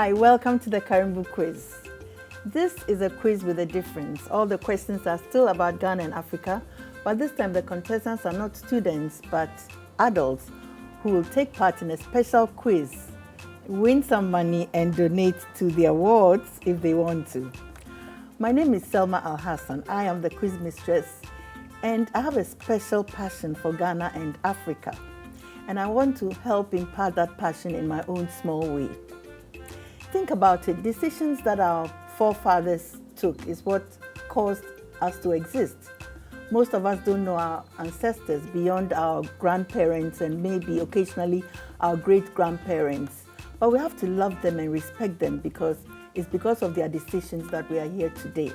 Hi, welcome to the Karimbu quiz. This is a quiz with a difference. All the questions are still about Ghana and Africa, but this time the contestants are not students, but adults who will take part in a special quiz, win some money and donate to the awards if they want to. My name is Selma Al-Hassan. I am the quiz mistress, and I have a special passion for Ghana and Africa. And I want to help impart that passion in my own small way. Think about it. Decisions that our forefathers took is what caused us to exist. Most of us don't know our ancestors beyond our grandparents and maybe occasionally our great-grandparents. But we have to love them and respect them because it's because of their decisions that we are here today.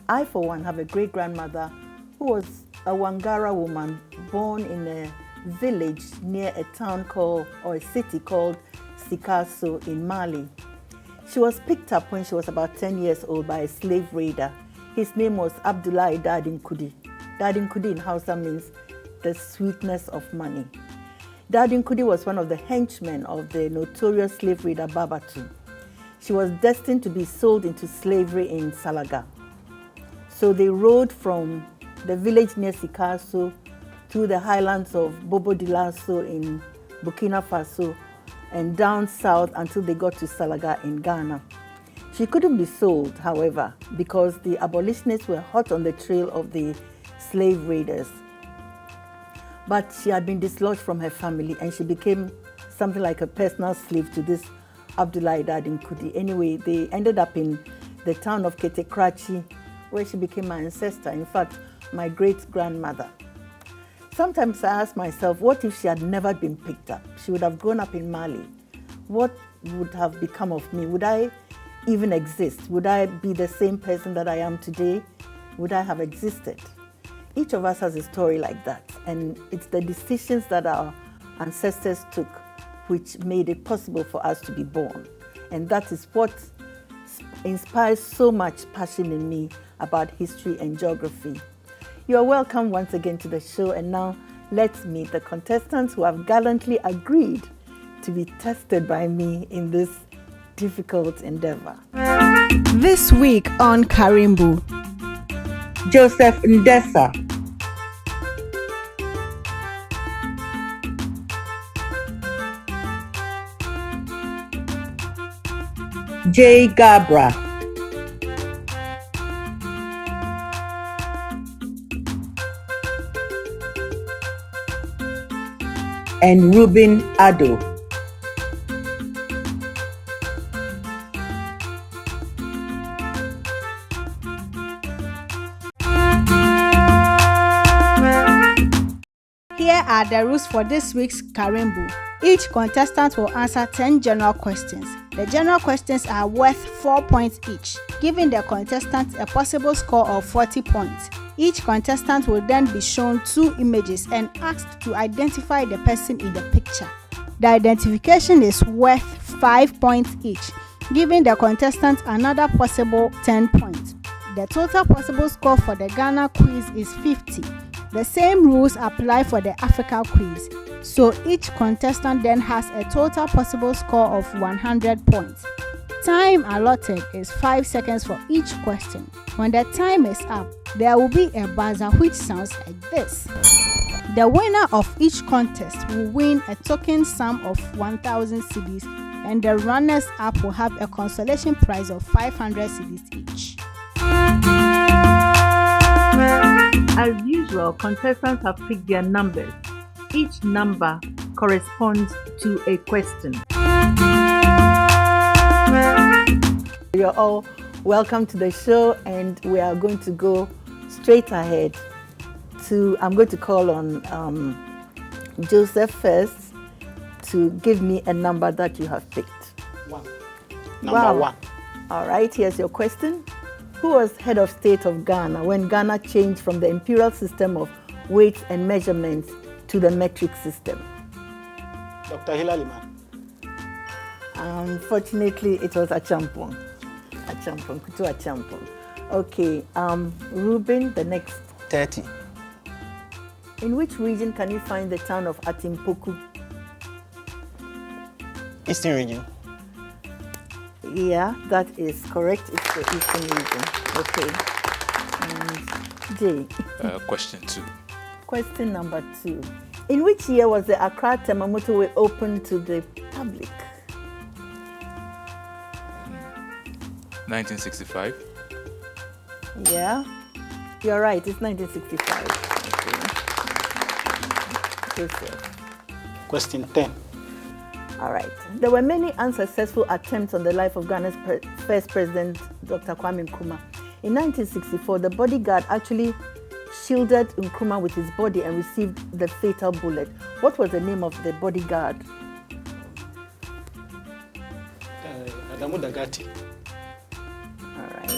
I, for one, have a great-grandmother who was a Wangara woman born in a village near a town called, or a city called Sikasso in Mali. She was picked up when she was about 10 years old by a slave raider. His name was Abdullahi Dadin Kudi. Dadin Kudi in Hausa means the sweetness of money. Dadin Kudi was one of the henchmen of the notorious slave raider Babatu. She was destined to be sold into slavery in Salaga. So they rode from the village near Sikasso to the highlands of Bobo Dioulasso in Burkina Faso and down south until they got to Salaga in Ghana. She couldn't be sold, however, because the abolitionists were hot on the trail of the slave raiders. But she had been dislodged from her family and she became something like a personal slave to this Abdullahi Dadin Kudi. Anyway, they ended up in the town of Ketekrachi, where she became my ancestor, in fact, my great-grandmother. Sometimes I ask myself, what if she had never been picked up? She would have grown up in Mali. What would have become of me? Would I even exist? Would I be the same person that I am today? Would I have existed? Each of us has a story like that, and it's the decisions that our ancestors took which made it possible for us to be born. And that is what inspires so much passion in me about history and geography. You are welcome once again to the show, and now let's meet the contestants who have gallantly agreed to be tested by me in this difficult endeavor. This week on Karimbu, Joseph Ndesa, Jay Gabra, and Ruben Ado. here are the rules for this week's Karimbu. Each contestant will answer 10 general questions. The general questions are worth 4 points each, giving the contestant a possible score of 40 points. Each contestant will then be shown 2 images and asked to identify the person in the picture. The identification is worth 5 points each, giving the contestant another possible 10 points. The total possible score for the Ghana quiz is 50. The same rules apply for the Africa quiz, so each contestant then has a total possible score of 100 points. Time allotted is 5 seconds for each question. When the time is up, there will be a buzzer which sounds like this. The winner of each contest will win a token sum of 1,000 cedis, and the runners-up will have a consolation prize of 500 cedis each. As usual, contestants have picked their numbers. Each number corresponds to a question. You're all welcome to the show, and we are going to go straight ahead to, I'm going to call on Joseph first to give me a number that you have picked. 1. Number 1. All right, here's your question. Who was head of state of Ghana when Ghana changed from the imperial system of weights and measurements to the metric system? Dr. Hilary Man. Unfortunately, it was Achampong. Kutu Achampong. Okay, Ruben, the next. 30. In which region can you find the town of Atimpoku? Eastern region. Yeah, that is correct. It's the Eastern region. Okay. And J. Question 2. Question number 2. In which year was the Accra Tema motorway opened to the public? 1965. Yeah, you're right. It's 1965. Okay. Joseph. Question 10. All right. There were many unsuccessful attempts on the life of Ghana's first president, Dr. Kwame Nkrumah. In 1964, the bodyguard actually shielded Nkrumah with his body and received the fatal bullet. What was the name of the bodyguard? Adamu Dagati. All right.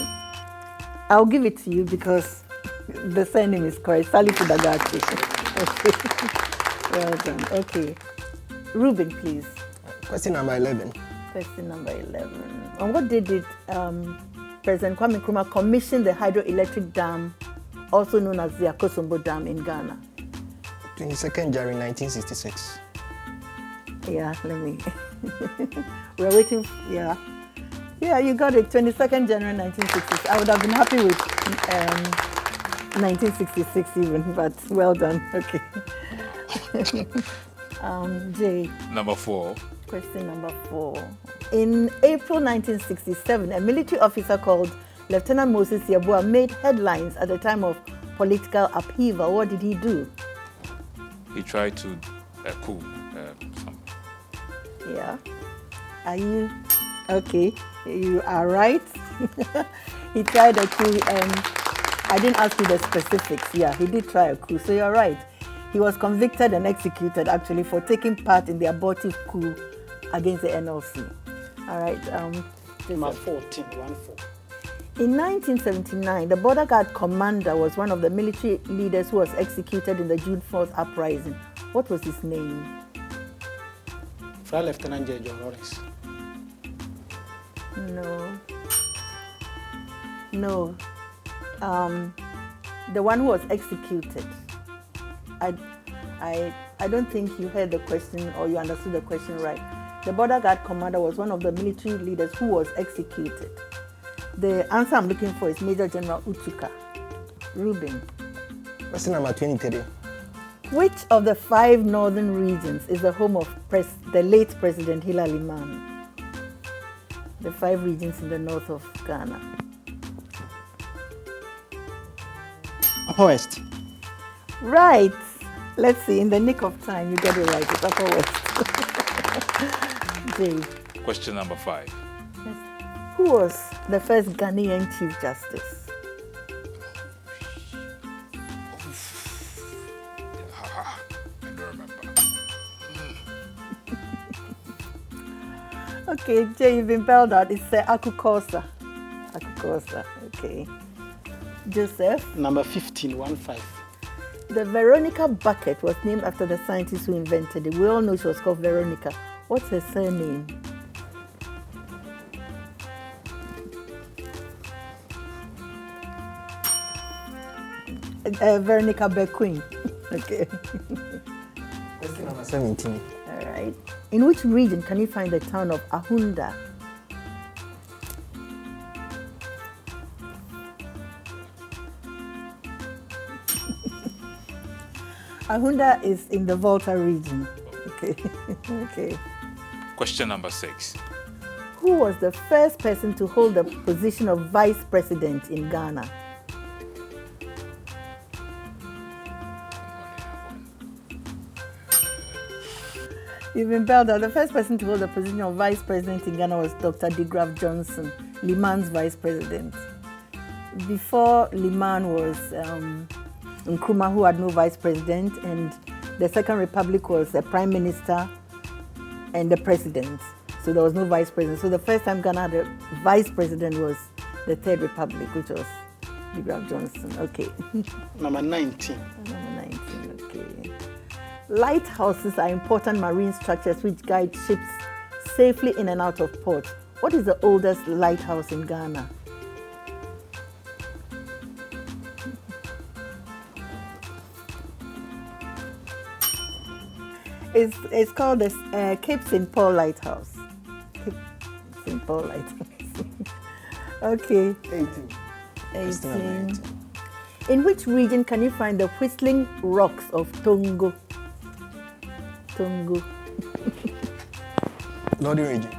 I'll give it to you because the surname is correct. Salifu Dagati. Okay. Well done. Okay. Ruben, please. Question number 11. Question number 11. On what day did President Kwame Nkrumah commission the hydroelectric dam, also known as the Akosombo Dam in Ghana? 22nd January 1966. Yeah, let me. We're waiting. Yeah. Yeah, you got it. 22nd January 1966. I would have been happy with 1966 even, but well done. Okay. Jay. Number 4. Question number 4. In April 1967, a military officer called Lieutenant Moses Yabua made headlines at the time of political upheaval. What did he do? He tried to coup. Yeah. Are you okay? You are right. He tried a coup. I didn't ask you the specifics. Yeah, he did try a coup. So you're right. He was convicted and executed actually for taking part in the abortive coup against the NLC. All right. Number 14. 1-4. In 1979, the border guard commander was one of the military leaders who was executed in the June 4th uprising. What was his name? Flight Lieutenant J. John Lawrence. No. The one who was executed. I don't think you heard the question or you understood the question right. The border guard commander was one of the military leaders who was executed. The answer I'm looking for is Major General Utuka. Ruben. Question number 23. Which of the 5 northern regions is the home of the late President Hilary Liman? The 5 regions in the north of Ghana. Upper West. Right. Let's see. In the nick of time, you got it right. It's Upper West. Jay. Question number 5. Yes. Who was the first Ghanaian Chief Justice? I don't remember. Okay, Jay, you've been bailed out. It's Akukosa. Akukosa. Okay. Joseph. Number 15. 1-5. The Veronica bucket was named after the scientist who invented it. We all know she was called Veronica. What's her surname? Veronica Bequin. Okay. Question number 17. All right. In which region can you find the town of Ahunda? Ahunda is in the Volta region. Okay. Okay. Question number 6. Who was the first person to hold the position of vice president in Ghana? You've been bailed out. The first person to hold the position of vice president in Ghana was Dr. DeGraff Johnson, Liman's vice president. Before Liman was Nkrumah, who had no vice president, and the Second Republic was the prime minister and the president. So there was no vice president. So the first time Ghana had a vice president was the Third Republic, which was DeGraff Johnson. Okay. Number 19. Number 19, okay. Lighthouses are important marine structures which guide ships safely in and out of port. What is the oldest lighthouse in Ghana? It's called the Cape St. Paul Lighthouse. simple items. Okay. 18. Question number 18. 18. In which region can you find the whistling rocks of Tongo? Tongo. Northern region.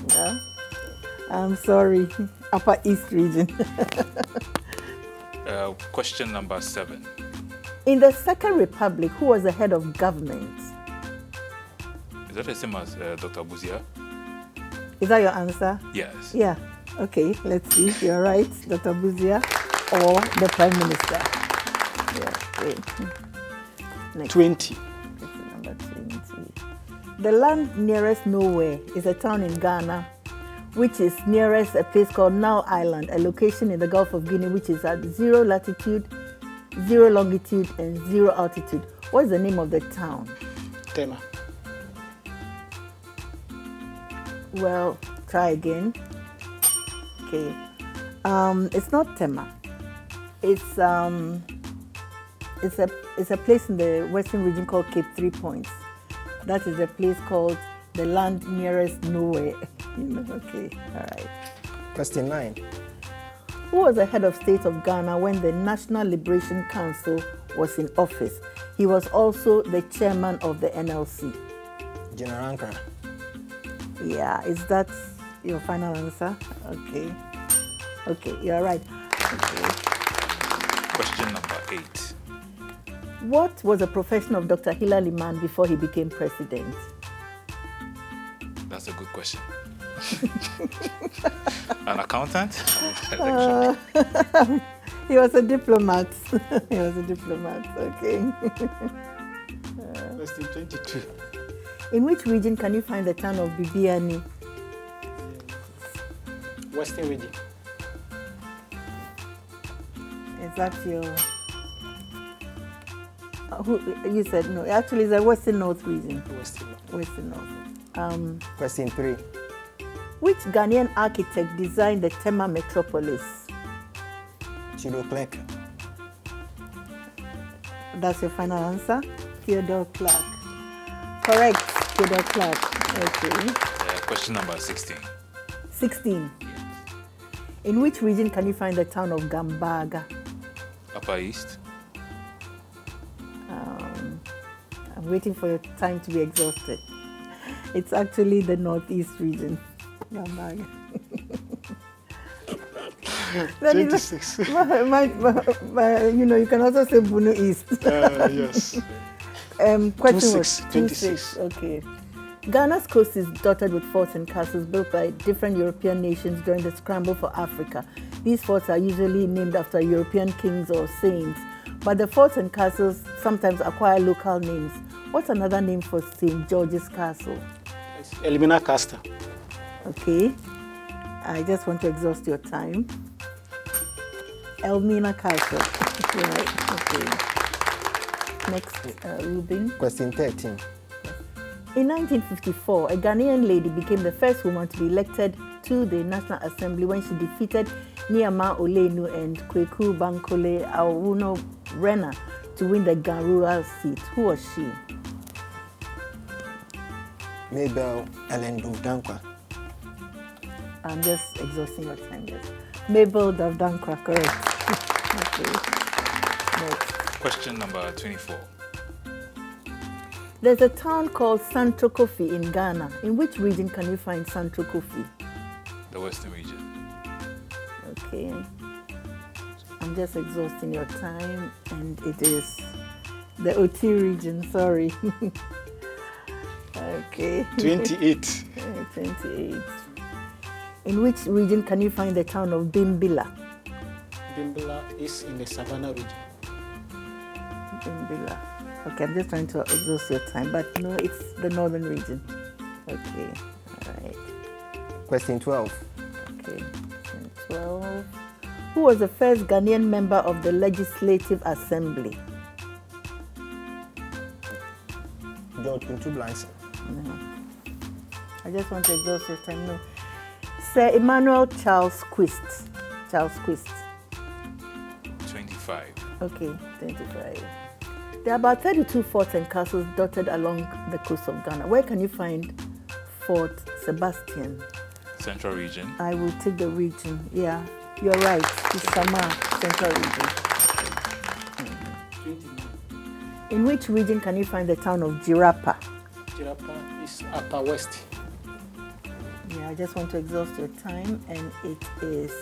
Yeah. I'm sorry. Upper East region. Question number 7. In the Second Republic, who was the head of government? Is that the same as Dr. Buzia? Is that your answer? Yes. Yeah. Okay, let's see if you're right, Dr. Buzia or the Prime Minister. Yeah, great. Next. 20. Question number 20. The land nearest nowhere is a town in Ghana, which is nearest a place called Nile Island, a location in the Gulf of Guinea, which is at 0 latitude, 0 longitude, and 0 altitude. What is the name of the town? Tema. Well, try again. Okay. It's not Tema. It's a place in the western region called Cape 3 Points. That is a place called the land nearest nowhere. Okay, all right. Question 9. Who was the head of state of Ghana when the National Liberation Council was in office? He was also the chairman of the NLC. General Ankara. Yeah, is that your final answer? Okay. Okay, you're right. Okay. Question number 8. What was the profession of Dr. Hilary Mann before he became president? That's a good question. An accountant? He was a diplomat. He was a diplomat, okay. Question 22. In which region can you find the town of Bibiani? Western region. Is that your... who, you said no. Actually, it's the Western North region. Western. Western North. Question 3. Which Ghanaian architect designed the Tema metropolis? Chiro Clerk. That's your final answer? Theodore Clark. Correct, Theodore Clark. Okay. Question number 16. 16. In which region can you find the town of Gambaga? Upper East? I'm waiting for your time to be exhausted. It's actually the Northeast region. Gambaga. 26. You know, you can also say Bunu East. Yes. Question was 26. Okay. Ghana's coast is dotted with forts and castles built by different European nations during the scramble for Africa. These forts are usually named after European kings or saints, but the forts and castles sometimes acquire local names. What's another name for St. George's Castle? Elmina Castle. Okay. I just want to exhaust your time. Elmina Castle. Right. Okay. Next, Ruben. Question 13. In 1954, a Ghanaian lady became the first woman to be elected to the National Assembly when she defeated Niama Olenu and Kweku Bankole Awuno Rena to win the Gan rural seat. Who was she? Mabel Ellen Dankwa. I'm just exhausting your time. Yes. Mabel Davdankwa, correct. Okay. Next. Question number 24. There's a town called Santo Kofi in Ghana. In which region can you find Santo Kofi? The Western region. Okay. I'm just exhausting your time, and it is the OT region, sorry. Okay. 28. 28. In which region can you find the town of Bimbila? Bimbala is in the Savannah region. Bimbila. Okay, I'm just trying to exhaust your time, but no, it's the northern region. Okay, all right. Question 12. Okay, and 12. Who was the first Ghanaian member of the Legislative Assembly? George Kuntu Blanson. No. I just want to exhaust your time. No. Sir Emmanuel Charles Quist. Charles Quist. 25. Okay, 25. There are about 32 forts and castles dotted along the coast of Ghana. Where can you find Fort Sebastian? Central region. I will take the region. Yeah, you're right. It's Sama, Central region. In which region can you find the town of Jirapa? Jirapa is Upper West. Yeah, I just want to exhaust your time, and it is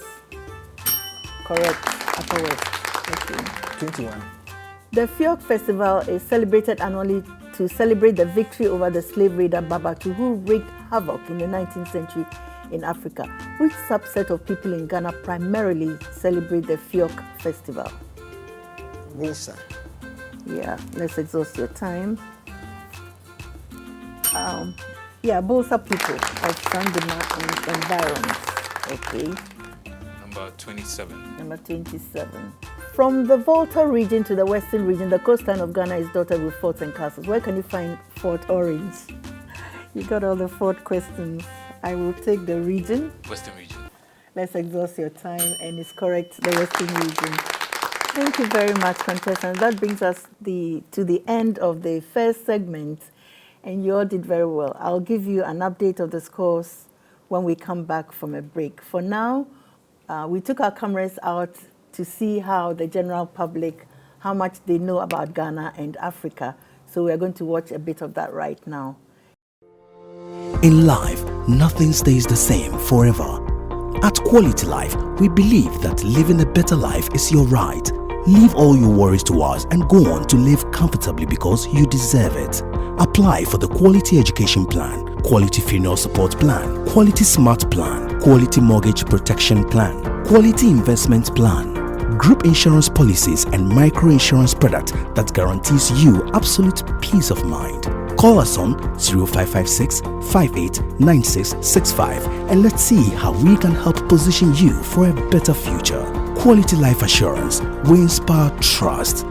correct. Upper West. Okay. 21. The Fiok Festival is celebrated annually to celebrate the victory over the slave raider Babatu, who wreaked havoc in the 19th century in Africa. Which subset of people in Ghana primarily celebrate the Fiok Festival? Winsa. Yeah, let's exhaust your time. Bolsa people of Sandema and environs. Okay. Number 27. Number 27. From the Volta region to the western region, the coastline of Ghana is dotted with forts and castles. Where can you find Fort Orange? You got all the fort questions. I will take the region. Western region. Let's exhaust your time, and it's correct, the western region. Thank you very much, contestants. That brings us to the end of the first segment, and you all did very well. I'll give you an update of the scores when we come back from a break. For now, we took our cameras out to see how the general public, how much they know about Ghana and Africa. So we're going to watch a bit of that right now. In life, nothing stays the same forever. At Quality Life, we believe that living a better life is your right. Leave all your worries to us and go on to live comfortably because you deserve it. Apply for the Quality Education Plan, Quality Funeral Support Plan, Quality Smart Plan, Quality Mortgage Protection Plan, Quality Investment Plan, group insurance policies and micro-insurance product that guarantees you absolute peace of mind. Call us on 0556 589665 and let's see how we can help position you for a better future. Quality Life Assurance. We inspire trust.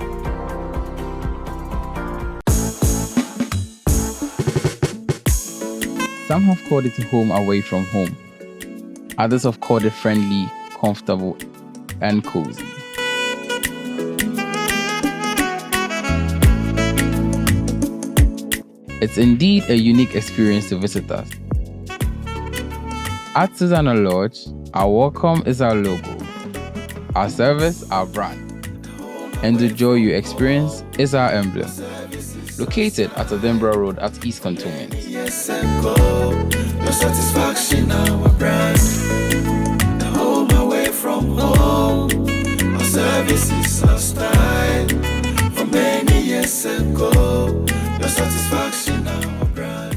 Some have called it home away from home. Others have called it friendly, comfortable, and cozy. It's indeed a unique experience to visit us. At Susanna Lodge, our welcome is our logo, our service our brand, and the joy you experience is our emblem. Located at Edinburgh Road at East Cantonment. Yes, and go. Your satisfaction, our brand. The home away from home. Our service is our style. For many years ago. Your satisfaction, our brand.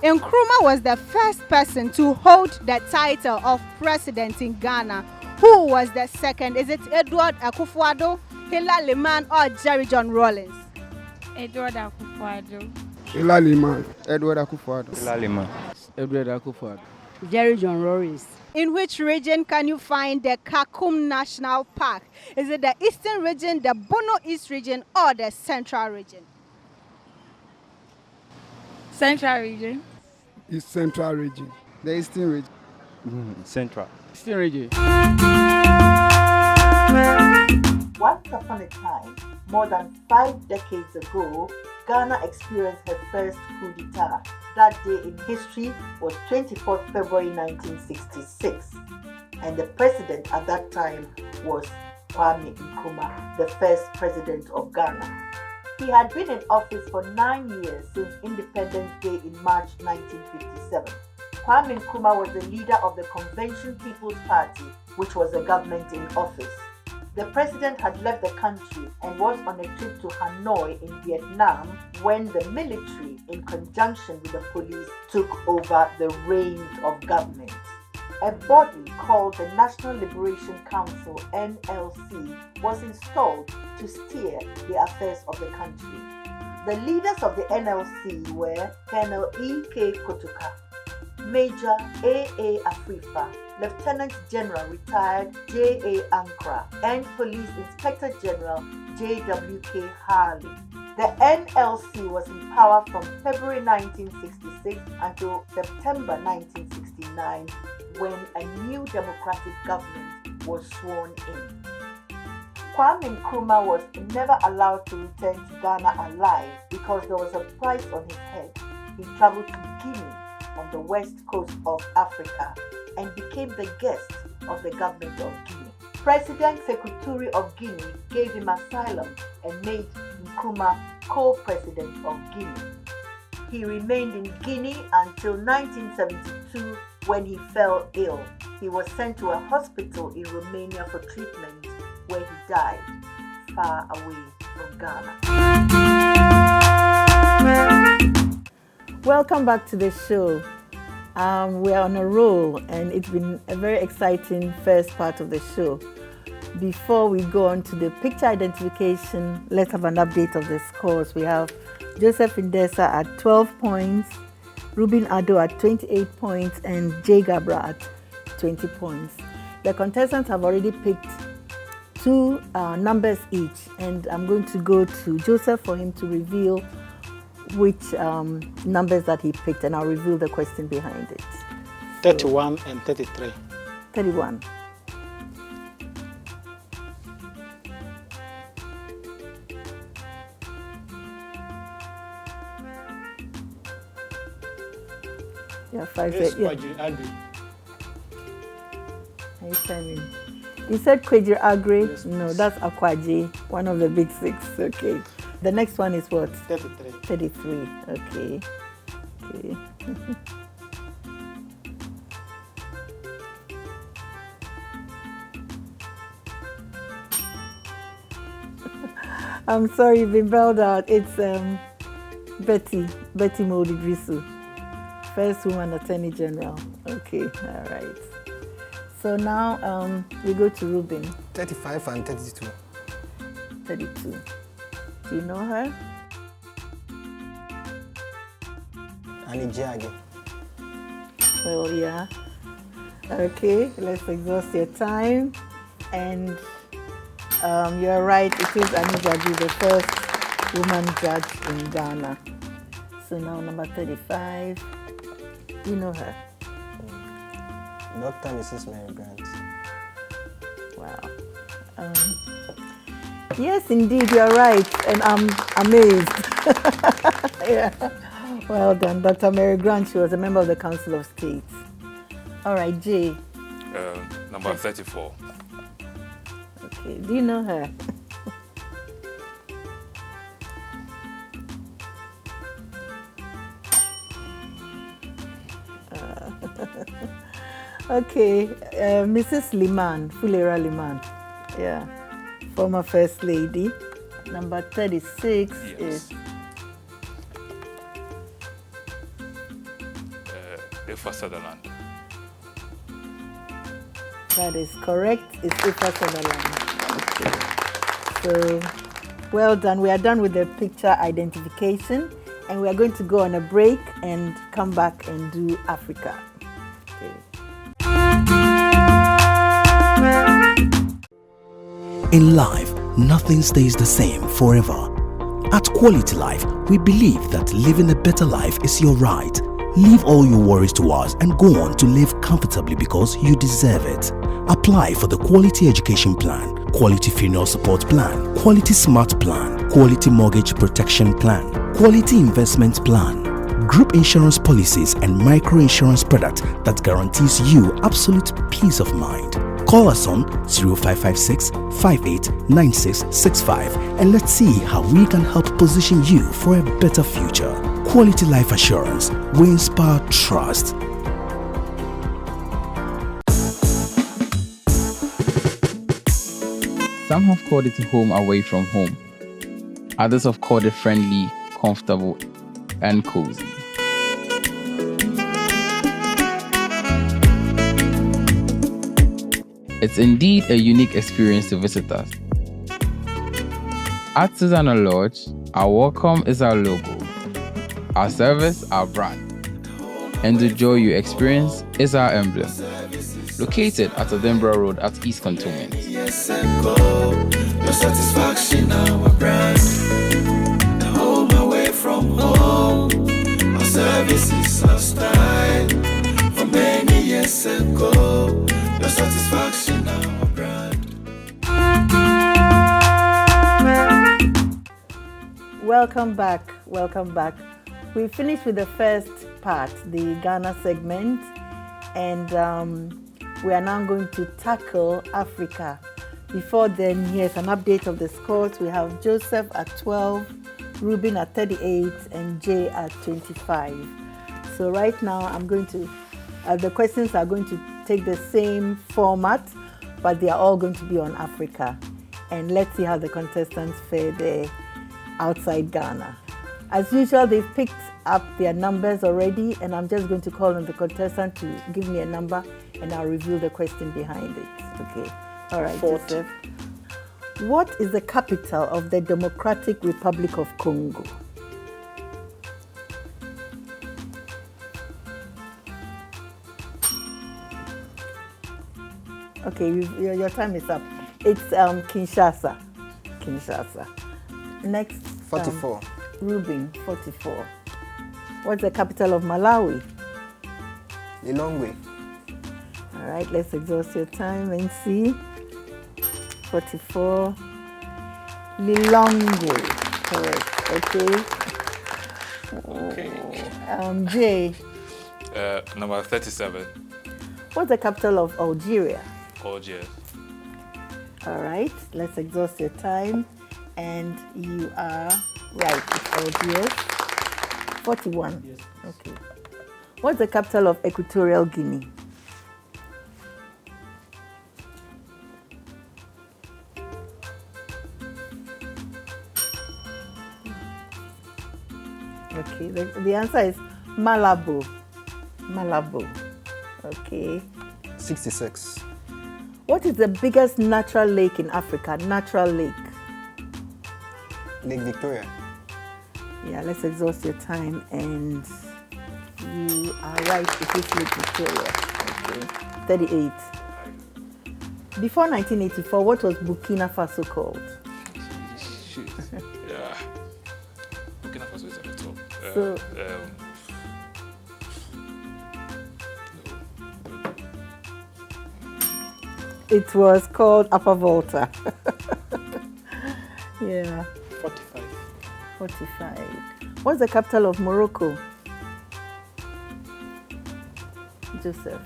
Nkrumah was the first person to hold the title of president in Ghana. Who was the second? Is it Edward Akufo-Addo, Hillary Liman, or Jerry John Rawlings? Edward Akufo-Addo. Hillary Liman. Edward Akufo-Addo. Hillary Liman. Edward Akufo-Addo. Jerry John Rawlings. In which region can you find the Kakum National Park? Is it the Eastern region, the Bono East region, or the Central region? Central region. East Central region. The Eastern region. Central. Eastern region. Once upon a time, more than 5 decades ago, Ghana experienced her first coup d'etat. That day in history was 24th February 1966, and the president at that time was Kwame Nkrumah, the first president of Ghana. He had been in office for 9 years since Independence Day in March 1957. Kwame Nkrumah was the leader of the Convention People's Party, which was the government in office. The president had left the country and was on a trip to Hanoi in Vietnam when the military, in conjunction with the police, took over the reins of government. A body called the National Liberation Council, NLC, was installed to steer the affairs of the country. The leaders of the NLC were Colonel E.K. Kotuka, Major A.A. Afrifa, Lieutenant General retired J.A. Ankra, and Police Inspector General J.W.K. Harley. The NLC was in power from February 1966 until September 1969, when a new democratic government was sworn in. Kwame Nkrumah was never allowed to return to Ghana alive because there was a price on his head. He traveled to Guinea on the west coast of Africa and became the guest of the government of Guinea. President Sekou Touré of Guinea gave him asylum and made Nkrumah co-president of Guinea. He remained in Guinea until 1972 when he fell ill. He was sent to a hospital in Romania for treatment where he died far away from Ghana. Welcome back to the show. We're on a roll and it's been a very exciting first part of the show. Before we go on to the picture identification, let's have an update of the scores. We have Joseph Indesa at 12 points, Ruben Ado at 28 points, and Jay Gabra at 20 points. The contestants have already picked two numbers each, and I'm going to go to Joseph for him to reveal which numbers that he picked, and I'll reveal the question behind it. 31 and 33. 31. Yeah, five. Yes, Yeah. Agri. Are you telling? You said Kweji Agri? Yes, No, please. that's Akwaji, one of the big six. Okay. The next one is what? 33. 33. Okay. Okay. I'm sorry, you've been bailed out. It's Betty Modidrisu, first woman Attorney General. Okay, all right. So now we go to Ruben. 35 and 32. 32. Do you know her? Annie Jagge. Well, yeah. Okay, let's exhaust your time. And you're right, it is Annie Jagge, the first woman judge in Ghana. So now number 35. Do you know her? Dr. Mrs. Mary Grant. Wow. Yes, indeed, you're right, and I'm amazed. Yeah. Well done, Dr. Mary Grant. She was a member of the Council of State. All right, Jay. Number 34. Okay, do you know her? Okay, Mrs. Liman, Fulera Liman. Yeah, former First Lady. Number 36 is Ifa Sutherland. that is correct. It's Ifa Sutherland. Okay. So, well done. We are done with the picture identification, and we are going to go on a break and come back and do Africa. Okay. In life, nothing stays the same forever. At Quality Life, we believe that living a better life is your right. Leave all your worries to us and go on to live comfortably because you deserve it. Apply for the Quality Education Plan, Quality Funeral Support Plan, Quality Smart Plan, Quality Mortgage Protection Plan, Quality Investment Plan, group insurance policies and micro-insurance product that guarantees you absolute peace of mind. Call us on 0556 589665 and let's see how we can help position you for a better future. Quality Life Assurance. We inspire trust. Some have called it home away from home. Others have called it friendly, comfortable, and cozy. It's indeed a unique experience to visit us. At Susanna Lodge, our welcome is our logo, our service, our brand, and the joy you experience is our emblem. Located at Edinburgh Road at East Cantonment. Yes, and go. Your satisfaction, our brand. The home away from home. Our services, our style. For many years ago. Your satisfaction, our brand. Welcome back. Welcome back. We finished with the first part, the Ghana segment, and we are now going to tackle Africa. Before then, here's an update of the scores. We have Joseph at 12, Ruben at 38, and Jay at 25. So right now, I'm going to, the questions are going to take the same format, but they are all going to be on Africa. And let's see how the contestants fare there outside Ghana. As usual, they've picked up their numbers already, and I'm just going to call on the contestant to give me a number, and I'll reveal the question behind it. Okay. All right, 40. Joseph. What is the capital of the Democratic Republic of Congo? Okay, your time is up. It's Kinshasa. Kinshasa. Next. 44. Ruben, 44. What's the capital of Malawi? Lilongwe. All right, let's exhaust your time and see. 44. Lilongwe. Correct. Okay. Jay. Number 37. What's the capital of Algeria? Algiers. All right, let's exhaust your time. And you are right, it's Algiers. 41. Yes. Okay. What's the capital of Equatorial Guinea? Okay, the answer is Malabo. Malabo. Okay. 66. What is the biggest natural lake in Africa? Natural lake. Lake Victoria. Yeah, let's exhaust your time, and you are right, it is Lake Victoria. Okay. 38. Before 1984, what was Burkina Faso called? Shit. Yeah. Burkina Faso is at the top. It was called Upper Volta. Yeah. 45. 45. What's the capital of Morocco? Joseph.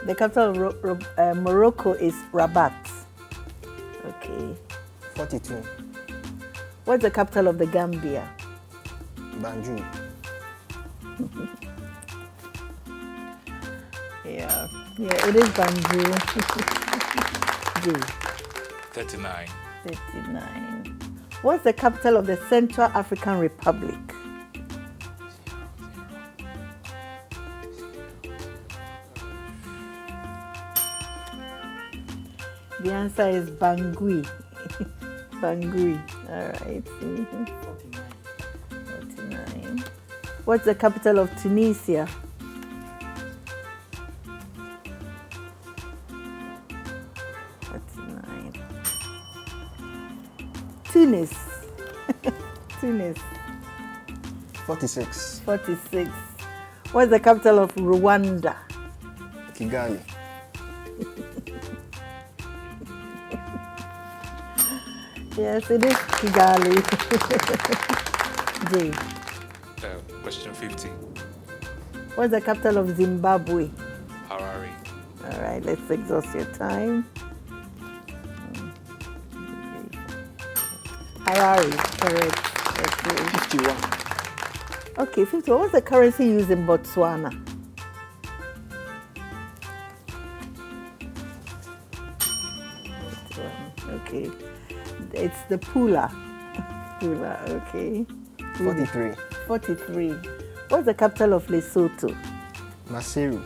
The capital of Morocco is Rabat. Okay. 42. What's the capital of the Gambia? Banjul. Yeah, it is Banjul. 39. 39. What's the capital of the Central African Republic? The answer is Bangui. Bangui. All right. 49. What's the capital of Tunisia? Tunis. Tunis. 46. 46. What's the capital of Rwanda? Kigali. Yes, it is Kigali. Jay. Question 50. What's the capital of Zimbabwe? Harare. All right, let's exhaust your time. Harare, correct. Okay. 51. Okay, 51. What's the currency used in Botswana? Okay. It's the Pula. Pula, okay. 43. 43. What's the capital of Lesotho? Maseru.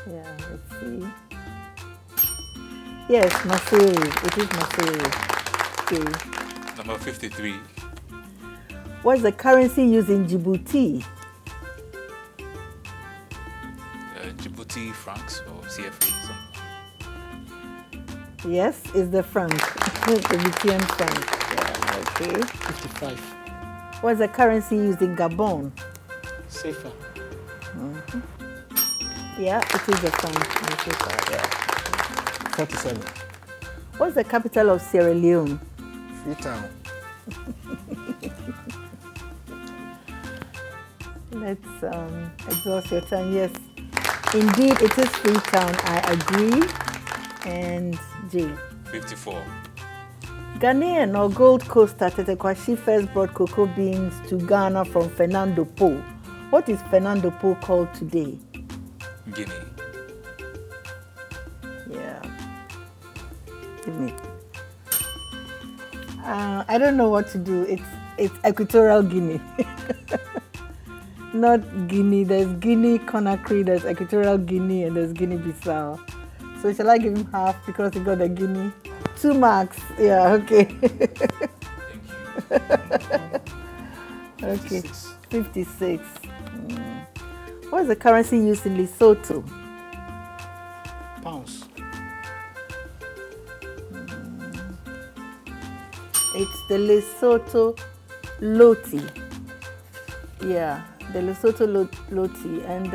Yeah, let's see. Yes, Maseru. It is Maseru. Okay. Number 53. What's the currency used in Djibouti? Djibouti francs or CFA. Yes, it's the franc. The Djiboutian franc. Yeah, okay. 55. What's the currency used in Gabon? Safer. Yeah, it is a franc. Yeah. 47. What's the capital of Sierra Leone? Freetown. Let's exhaust your time. Yes, indeed, it is Freetown. I agree. And J. 54. Ghanaian or Gold Coaster Tetekwashi first brought cocoa beans to Ghana from Fernando Po. What is Fernando Po called today? Guinea. Yeah. Give me. I don't know what to do. It's Equatorial Guinea. Not Guinea. There's Guinea Conakry, there's Equatorial Guinea, and there's Guinea-Bissau. So shall I give him half because he got the Guinea? 2 marks. Yeah, okay. Okay. 56. What is the currency used in Lesotho? Pounds. It's the Lesotho Loti. Yeah, the Lesotho Loti. And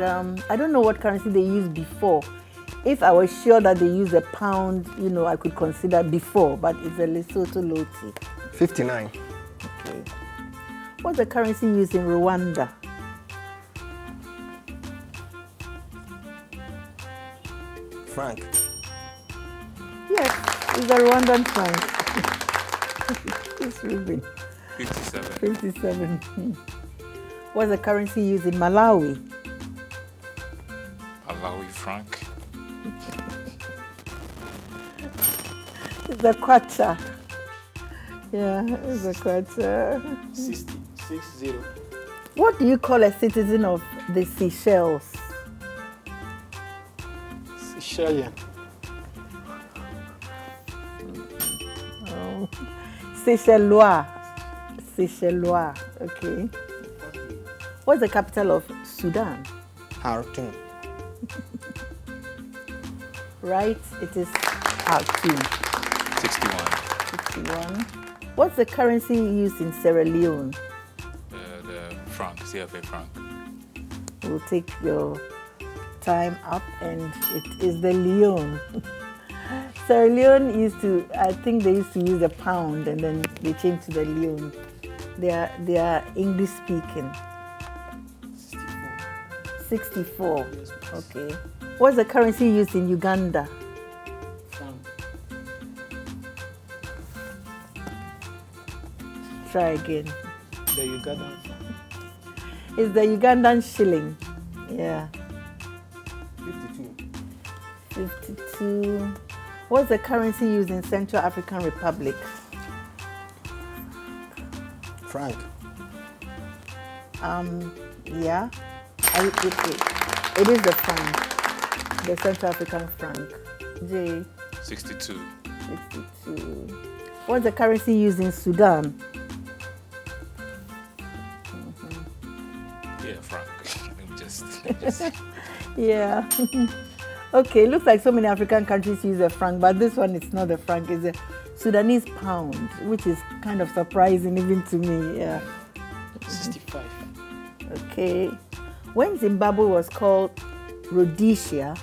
I don't know what currency they used before. If I was sure that they use a pound, I could consider before, but it's a Lesotho Loti. 59. Okay. What's the currency used in Rwanda? Franc. Yes, it's a Rwandan franc. It's Ruben. 57. 57. What's the currency used in Malawi? Malawi franc. It's a kwacha. Yeah, it's a kwacha. 60. What do you call a citizen of the Seychelles? Seychelles. Oh. Seychellois. Seychellois. Okay. What's the capital of Sudan? Khartoum. Right, it is Khartoum. 61. 61. What's the currency used in Sierra Leone? The franc, CFA franc. We'll take your time up, and it is the Leone. Sierra Leone I think they used to use a pound, and then they changed to the Leone. They are English speaking. 64. Okay. What's the currency used in Uganda? Franc. Try again. The Ugandan. It's the Ugandan shilling. Yeah. 52. What's the currency used in Central African Republic? Franc. Yeah. It is the franc. The Central African franc. J. 62. 62. What's the currency used in Sudan? Yeah, franc. just. Yeah. Okay, looks like so many African countries use a franc, but this one it's not a franc, it's a Sudanese pound, which is kind of surprising even to me. Yeah. 65. Okay. When Zimbabwe was called Rhodesia,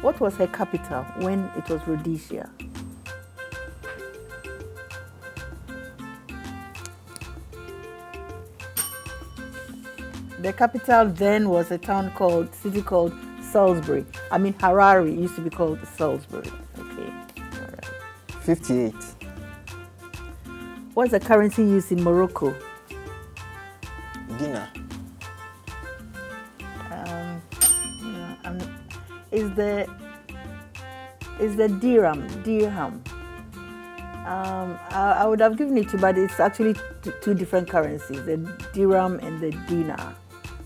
what was her capital when it was Rhodesia? The capital then was a city called Salisbury. Harare used to be called Salisbury. Okay. All right. 58. What's the currency used in Morocco? Dinar. Is the dirham. I would have given it to you, but it's actually two different currencies, the dirham and the dinar.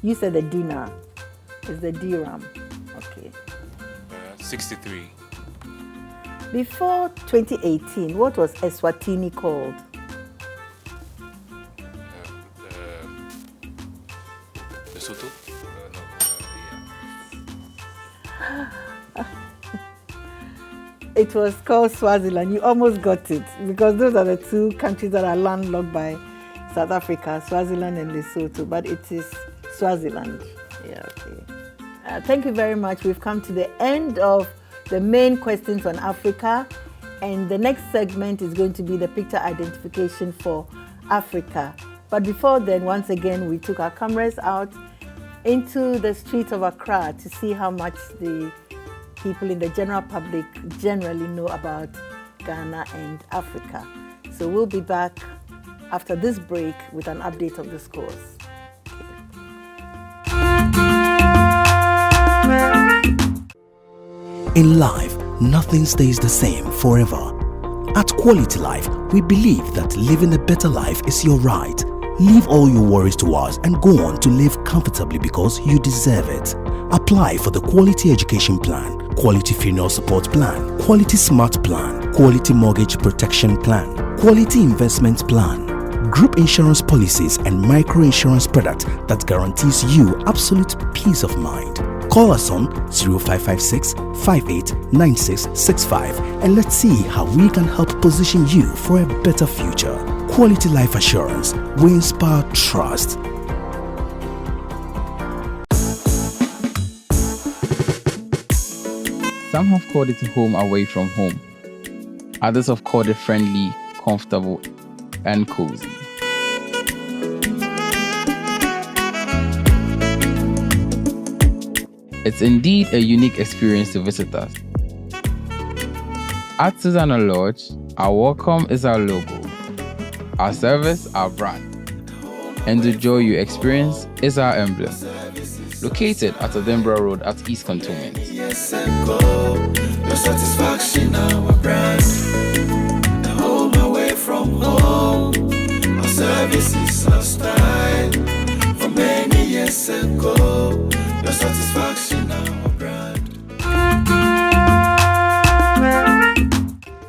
You said the dinar. It's the dirham. Okay. 63. Before 2018, what was Eswatini called? Lesotho? It was called Swaziland. You almost got it, because those are the two countries that are landlocked by South Africa, Swaziland and Lesotho, but it is Swaziland. Yeah, okay. Thank you very much. We've come to the end of the main questions on Africa, and the next segment is going to be the picture identification for Africa. But before then, once again, we took our cameras out into the streets of Accra to see how much the people in the general public generally know about Ghana and Africa. So we'll be back after this break with an update of the scores. In life, nothing stays the same forever. At Quality Life, we believe that living a better life is your right. Leave all your worries to us and go on to live comfortably because you deserve it. Apply for the Quality Education Plan, Quality Funeral Support Plan, Quality Smart Plan, Quality Mortgage Protection Plan, Quality Investment Plan, group insurance policies and micro-insurance product that guarantees you absolute peace of mind. Call us on 0556 589665 and let's see how we can help position you for a better future. Quality Life Assurance. We inspire trust. Some have called it a home away from home. Others have called it friendly, comfortable, and cozy. It's indeed a unique experience to visit us. At Susanna Lodge, our welcome is our logo, our service, our brand, and the joy you experience is our emblem. Located at Edinburgh Road at East Cantonment. Yes, and go. Your satisfaction, our brand. The home away from home. Our service is our style. For many years ago. Your satisfaction, our brand.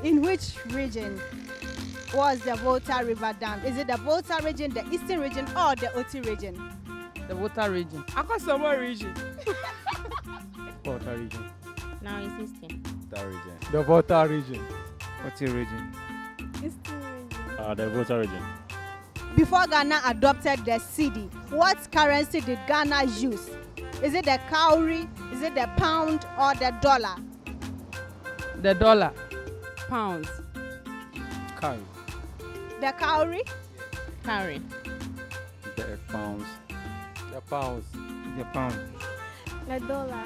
In which region was the Volta River Dam? Is it the Volta region, the Eastern region, or the Oti region? The Volta region. Akosombo region. Volta region. Now it's Eastern. The region. The Volta region. Oti region. Eastern region. The Volta region. Before Ghana adopted the cedi, what currency did Ghana use? Is it the cowrie, is it the pound, or the dollar? The dollar. Pounds. Curry. The cowrie? Carry. The pounds. The pounds. The pound. The dollar.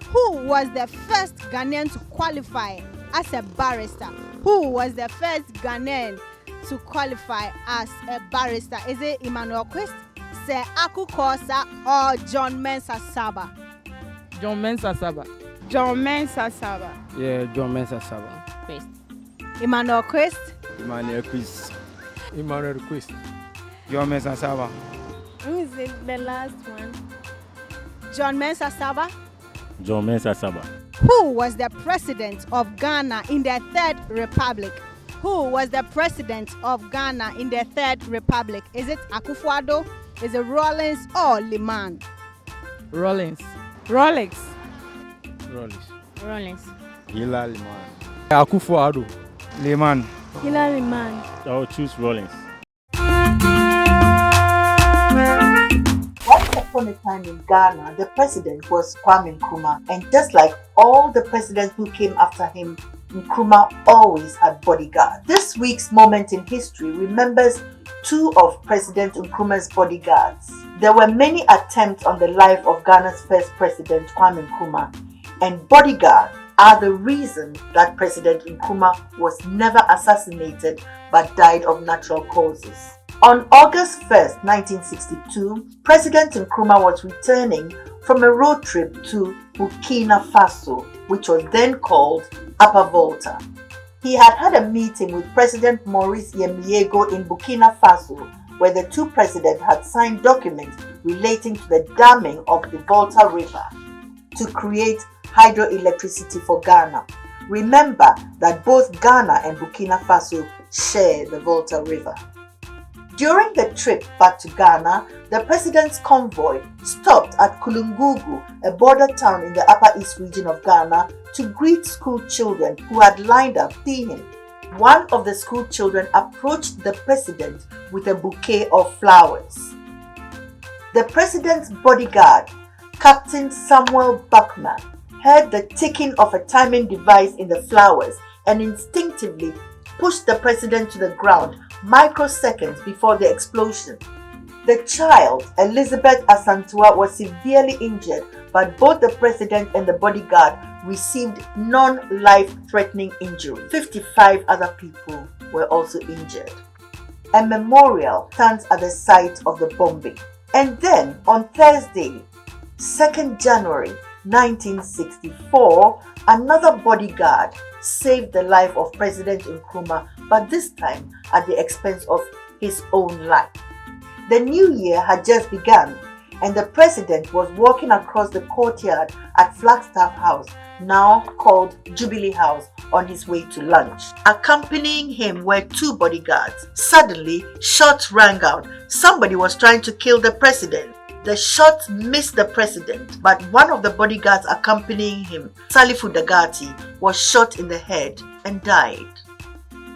Who was the first Ghanaian to qualify as a barrister? Who was the first Ghanaian to qualify as a barrister? Is it Emmanuel Quist, Sir Aku Kosa, or John Mensah Saba? John Mensah Saba. John Mensah Saba. Yeah, John Mensah Saba. Quist. Emmanuel Quist. Emmanuel Quist. Emmanuel Quist. John Mensah Saba. Who is it? The last one. John Mensah Saba. John Mensah Saba. Who was the president of Ghana in the Third Republic? Who was the president of Ghana in the Third Republic? Is it Akufo-Addo? Is it Rawlings or Liman? Rawlings. Rolex. Rollins. Rawlings. Hila Liman. Akufo-Addo. Liman. Hillary Man. I'll choose Rollins. Once upon a time in Ghana, the president was Kwame Nkrumah, and just like all the presidents who came after him, Nkrumah always had bodyguards. This week's moment in history remembers two of President Nkrumah's bodyguards. There were many attempts on the life of Ghana's first president, Kwame Nkrumah, and bodyguards are the reason that President Nkrumah was never assassinated but died of natural causes. On August 1st, 1962, President Nkrumah was returning from a road trip to Burkina Faso, which was then called Upper Volta. He had had a meeting with President Maurice Yemiego in Burkina Faso, where the two presidents had signed documents relating to the damming of the Volta River to create hydroelectricity for Ghana. Remember that both Ghana and Burkina Faso share the Volta River. During the trip back to Ghana, the president's convoy stopped at Kulungugu, a border town in the Upper East region of Ghana, to greet school children who had lined up to see him. One of the school children approached the president with a bouquet of flowers. The president's bodyguard Captain Samuel Buckman heard the ticking of a timing device in the flowers and instinctively pushed the president to the ground microseconds before the explosion. The child, Elizabeth Asantua, was severely injured, but both the president and the bodyguard received non-life-threatening injuries. 55 other people were also injured. A memorial stands at the site of the bombing. And then on Thursday, 2nd January 1964, another bodyguard saved the life of President Nkrumah, but this time at the expense of his own life. The new year had just begun, and the president was walking across the courtyard at Flagstaff House, now called Jubilee House, on his way to lunch. Accompanying him were 2 bodyguards. Suddenly, shots rang out. Somebody was trying to kill the president. The shots missed the president, but one of the bodyguards accompanying him, Salifu Dagati, was shot in the head and died.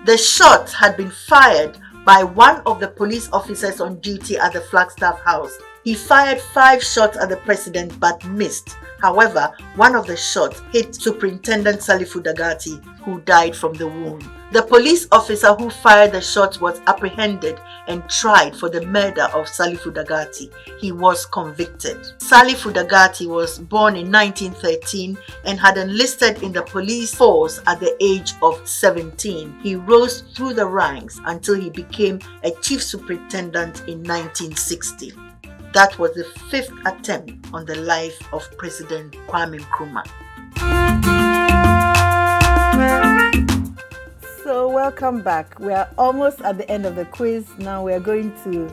The shot had been fired by one of the police officers on duty at the Flagstaff House. He fired 5 shots at the president but missed. However, one of the shots hit Superintendent Salifu Dagati, who died from the wound. The police officer who fired the shots was apprehended and tried for the murder of Salifu Dagati. He was convicted. Salifu Dagati was born in 1913 and had enlisted in the police force at the age of 17. He rose through the ranks until he became a chief superintendent in 1960. That was the 5th attempt on the life of President Kwame Nkrumah. So welcome back. We are almost at the end of the quiz. Now we are going to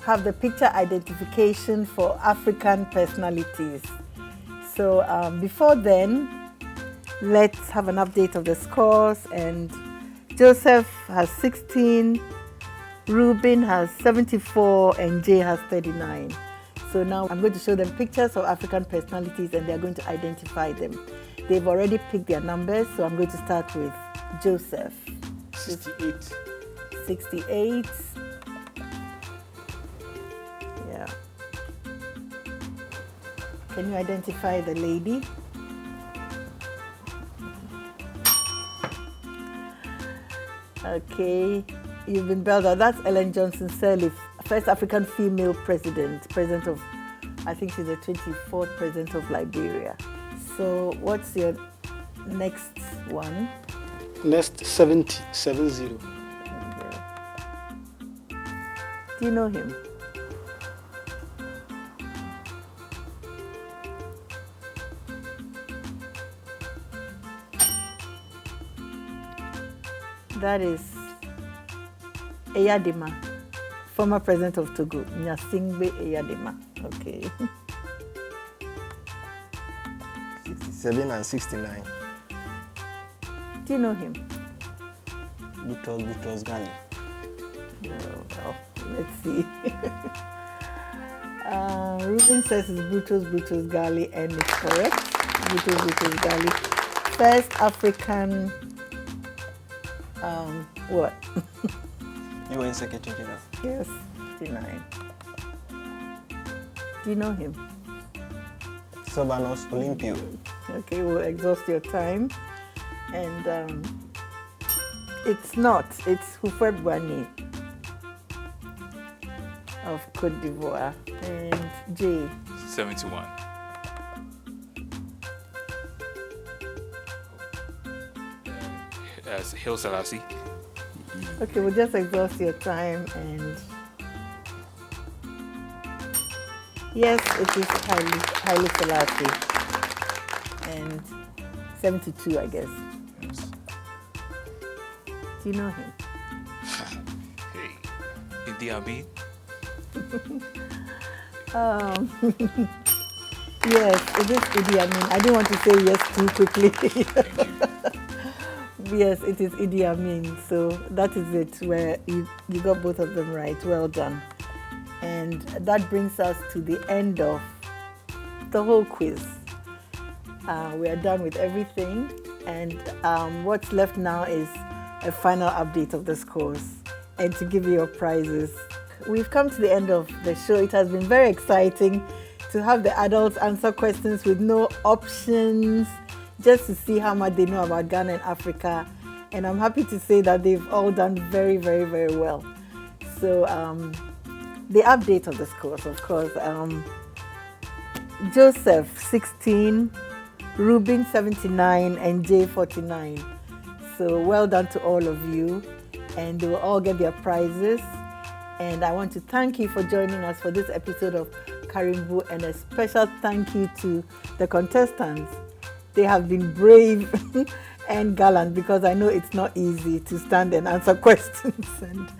have the picture identification for African personalities. So before then, let's have an update of the scores. And Joseph has 16, Ruben has 74, and Jay has 39. So now I'm going to show them pictures of African personalities and they're going to identify them. They've already picked their numbers, so I'm going to start with Joseph. 68. 68. Yeah. Can you identify the lady? Okay. You've been belled out. That's Ellen Johnson Sirleaf, first African female president of, I think she's the 24th president of Liberia. So what's your next one? Next, 70. Do you know him? That is Eyadema, former president of Togo, Nyasingbe Eyadema. Okay. 67 and 69. Do you know him? Boutros Ghali. No, well, let's see. Ruben says it's Boutros Ghali, and it's correct. Boutros Ghali. First African, what? UN Secretary General. Yes, 59. Do you know him? Sylvanus Olympio. Okay, we'll exhaust your time. And it's Houphouët-Boigny of Côte d'Ivoire. And Jay. 71. Haile Selassie. Okay, we'll just exhaust your time and yes, it is Haile Selassie. And 72, I guess. Yes. Do you know him? Hey, Idi Amin. Yes, it is Idi Amin. I didn't want to say yes too quickly. Yes, it is Idi Amin. So that is it, where you got both of them right. Well done. And that brings us to the end of the whole quiz. We are done with everything. And what's left now is a final update of the scores and to give you your prizes. we've come to the end of the show. It has been very exciting to have the adults answer questions with no options, just to see how much they know about Ghana and Africa. And I'm happy to say that they've all done very, very, very well. So the update of the scores, of course, Joseph 16, Ruben 79, and Jay 49. So well done to all of you, and they will all get their prizes. And I want to thank you for joining us for this episode of Karimbu, and a special thank you to the contestants. They have been brave and gallant, because I know it's not easy to stand and answer questions and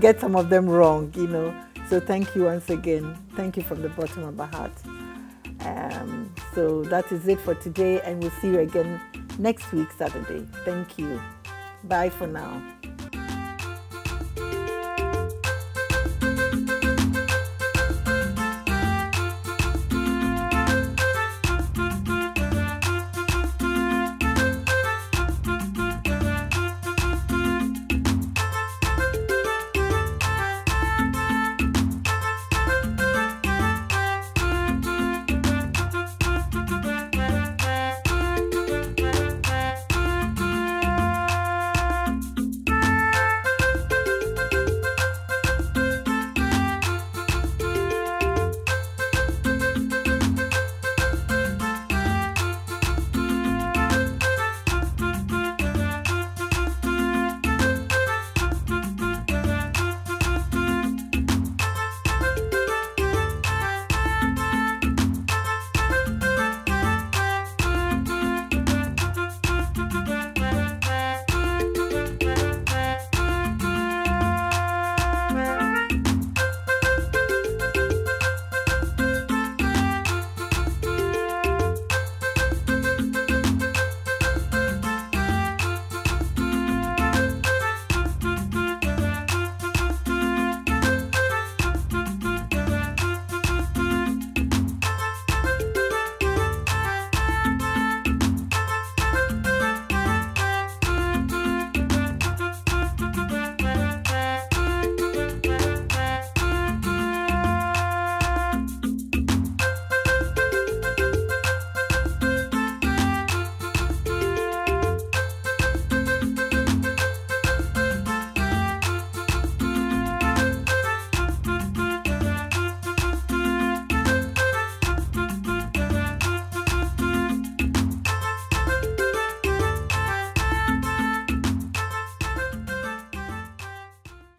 get some of them wrong, you know. So thank you once again. Thank you from the bottom of my heart. So that is it for today, and we'll see you again next week, Saturday. Thank you. Bye for now.